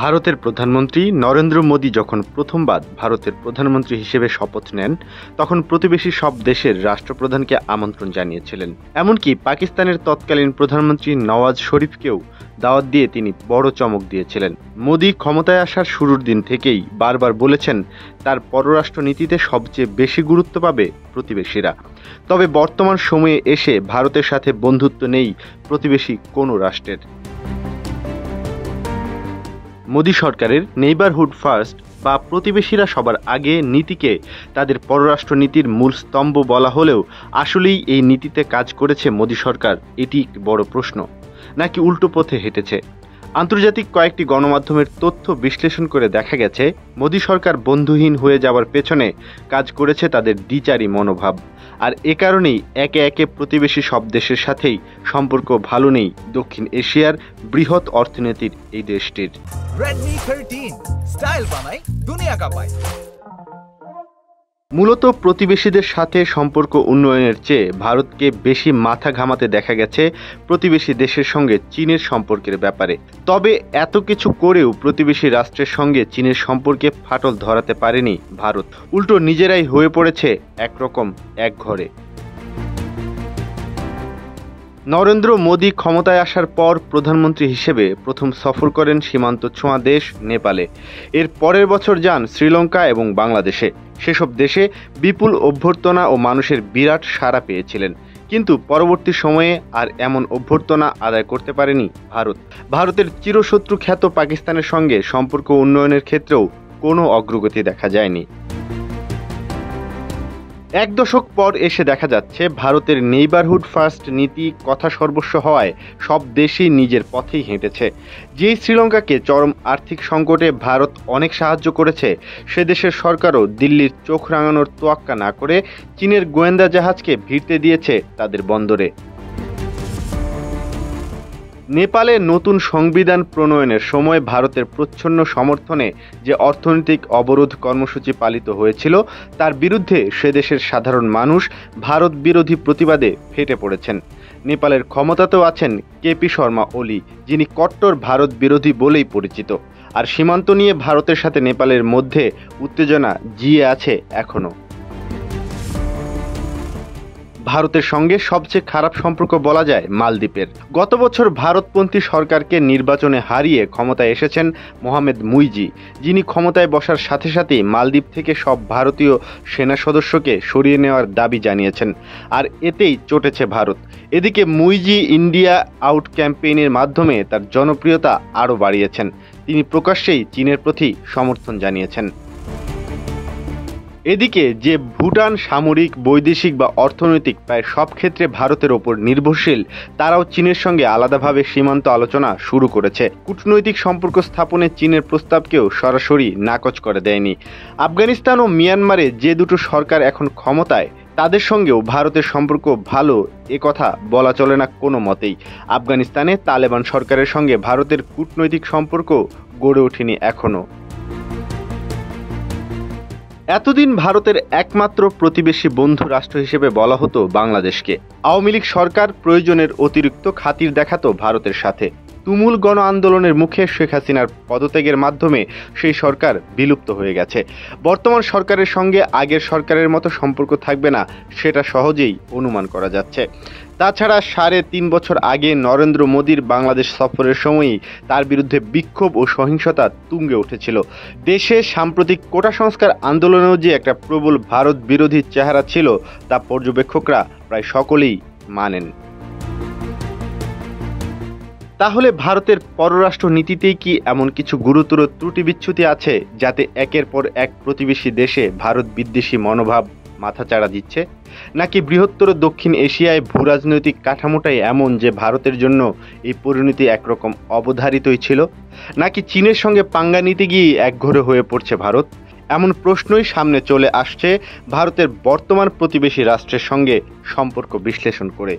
ভারতের প্রধানমন্ত্রী নরেন্দ্র মোদী যখন প্রথমবার ভারতের প্রধানমন্ত্রী হিসেবে শপথ নেন, তখন প্রতিবেশী সব দেশের রাষ্ট্রপ্রধানকে আমন্ত্রণ জানিয়েছিলেন। এমনকি পাকিস্তানের তৎকালীন প্রধানমন্ত্রী নওয়াজ শরীফকেও দাওয়াত দিয়ে তিনি বড় চমক দিয়েছিলেন। মোদী ক্ষমতায় আসার শুরুর দিন থেকেই বারবার বলেছেন তার পররাষ্ট্রনীতিতে সবচেয়ে বেশি গুরুত্ব পাবে প্রতিবেশীরা। তবে বর্তমান সময়ে এসে ভারতের সাথে বন্ধুত্ব নেই প্রতিবেশী কোনো রাষ্ট্রের। মোদী সরকারের নেইবারহুড ফার্স্ট বা প্রতিবেশীরা সবার আগে নীতিকে তাদের পররাষ্ট্রনীতির মূল স্তম্ভ বলা হলেও আসলেই এই নীতিতে কাজ করেছে মোদী সরকার, এটি একটি বড় প্রশ্ন। নাকি উল্টো পথে হেঁটেছে? আন্তর্জাতিক কয়েকটি গণমাধ্যমের তথ্য বিশ্লেষণ করে দেখা গেছে মোদী সরকার বন্ধুহীন হয়ে যাওয়ার পেছনে কাজ করেছে তাদের দ্বিচারী মনোভাব। আর এ কারণেই একে একে প্রতিবেশী সব দেশের সাথেই সম্পর্ক ভালো নেই দক্ষিণ এশিয়ার বৃহৎ অর্থনীতির এই দেশটির। Redmi 13 স্টাইল বানাই দুনিয়া কাঁপায়। মূলত প্রতিবেশীদের সাথে সম্পর্ক উন্নয়নের চেয়ে ভারতকে বেশি মাথা ঘামাতে দেখা গেছে প্রতিবেশী দেশের সঙ্গে চীনের সম্পর্কের ব্যাপারে। তবে এত কিছু করেও প্রতিবেশী রাষ্ট্রের সঙ্গে চীনের সম্পর্কে ফাটল ধরাতে পারেনি ভারত। উল্টো নিজেরাই হয়ে পড়েছে একরকম একঘরে। নরেন্দ্র মোদী ক্ষমতায় আসার পর প্রধানমন্ত্রী হিসেবে প্রথম সফর করেন সীমান্ত ছোঁয়া দেশ নেপালে। এর পরের বছর যান শ্রীলঙ্কা এবং বাংলাদেশে। সেসব দেশে বিপুল অভ্যর্থনা ও মানুষের বিরাট সাড়া পেয়েছিলেন। কিন্তু পরবর্তী সময়ে আর এমন অভ্যর্থনা আদায় করতে পারেনি ভারত। ভারতের চিরশত্রু খ্যাত পাকিস্তানের সঙ্গে সম্পর্ক উন্নয়নের ক্ষেত্রেও কোনো অগ্রগতি দেখা যায়নি। এক দশক পর এসে দেখা যাচ্ছে ভারতের নেইবারহুড ফার্স্ট নীতি কথা সর্বস্ব হওয়ায় সব দেশই নিজের পথেই হেঁটেছে। যেই শ্রীলঙ্কাকে চরম আর্থিক সংকটে ভারত অনেক সাহায্য করেছে, সে দেশের সরকারও দিল্লির চোখ রাঙানোর তোয়াক্কা না করে চীনের গোয়েন্দা জাহাজকে ভিড়তে দিয়েছে তাদের বন্দরে। নেপালে নতুন সংবিধান প্রণয়নের সময় ভারতের প্রচ্ছন্ন সমর্থনে যে অর্থনৈতিক অবরোধ কর্মসূচি পালিত হয়েছিল, তার বিরুদ্ধে সে দেশের সাধারণ মানুষ ভারত বিরোধী প্রতিবাদে ফেটে পড়েছেন। নেপালের ক্ষমতাতেও আছেন কেপি শর্মা ওলি, যিনি কট্টর ভারত বিরোধী বলেই পরিচিত। আর সীমান্ত নিয়ে ভারতের সাথে নেপালের মধ্যে উত্তেজনা জিয়ে আছে এখনও। ভারতের সঙ্গে সবচেয়ে খারাপ সম্পর্ক বলা যায় মালদ্বীপের। গত বছর ভারতপন্থী সরকারকে নির্বাচনে হারিয়ে ক্ষমতায় এসেছেন মোহাম্মদ মুইজি, যিনি ক্ষমতায় বসার সাথে সাথেই মালদ্বীপ থেকে সব ভারতীয় সেনা সদস্যকে সরিয়ে নেওয়ার দাবি জানিয়েছেন। আর এতেই চটেছে ভারত। এদিকে মুইজি ইন্ডিয়া আউট ক্যাম্পেইনের মাধ্যমে তার জনপ্রিয়তা আরও বাড়িয়েছেন। তিনি প্রকাশ্যেই চীনের প্রতি সমর্থন জানিয়েছেন। এদিকে যে ভুটান সামরিক, বৈদেশিক বা অর্থনৈতিক প্রায় সব ক্ষেত্রে ভারতের ওপর নির্ভরশীল, তারাও চীনের সঙ্গে আলাদাভাবে সীমান্ত আলোচনা শুরু করেছে। কূটনৈতিক সম্পর্ক স্থাপনে চীনের প্রস্তাবকেও সরাসরি নাকচ করে দেয়নি। আফগানিস্তান ও মিয়ানমারে যে দুটো সরকার এখন ক্ষমতায়, তাদের সঙ্গেও ভারতের সম্পর্ক ভালো এ কথা বলা চলে না কোনো মতেই। আফগানিস্তানে তালেবান সরকারের সঙ্গে ভারতের কূটনৈতিক সম্পর্ক গড়ে ওঠেনি এখনও। এতদিন ভারতের একমাত্র প্রতিবেশী বন্ধু রাষ্ট্র হিসেবে বলা হতো বাংলাদেশকে। আওয়ামী লীগ সরকার প্রয়োজনের অতিরিক্ত খাতির দেখাতো ভারতের সাথে। তুমুল গণ আন্দোলনের মুখে শেখ হাসিনার পদত্যাগের মাধ্যমে সেই সরকার বিলুপ্ত হয়ে গেছে। বর্তমান সরকারের সঙ্গে আগের সরকারের মতো সম্পর্ক থাকবে না, সেটা সহজেই অনুমান করা যাচ্ছে। তাছাড়া 3.5 বছর আগে নরেন্দ্র মোদীর বাংলাদেশ সফরের সময়ই তার বিরুদ্ধে বিক্ষোভ ও সহিংসতা তুঙ্গে উঠেছিল। দেশে সাম্প্রতিক কোটা সংস্কার আন্দোলনেও যে একটা প্রবল ভারত বিরোধী চেহারা ছিল, তা পর্যবেক্ষকরা প্রায় সকলেই মানেন। তাহলে ভারতের পররাষ্ট্র নীতিতেই কি এমন কিছু গুরুতর ত্রুটি বিচ্যুতি আছে, যাতে একের পর এক প্রতিবেশী দেশে ভারত বিদ্বেষী মনোভাব মাথাচাড়া দিচ্ছে? নাকি বৃহত্তর দক্ষিণ এশিয়ায় ভূরাজনৈতিক কাঠামোটাই এমন যে ভারতের জন্য এই পরিণতি একরকম অবধারিতই ছিল? নাকি চীনের সঙ্গে পাঙ্গা নিতে গিয়ে একঘরে হয়ে পড়ছে ভারত? এমন প্রশ্নই সামনে চলে আসছে ভারতের বর্তমান প্রতিবেশী রাষ্ট্রের সঙ্গে সম্পর্ক বিশ্লেষণ করে।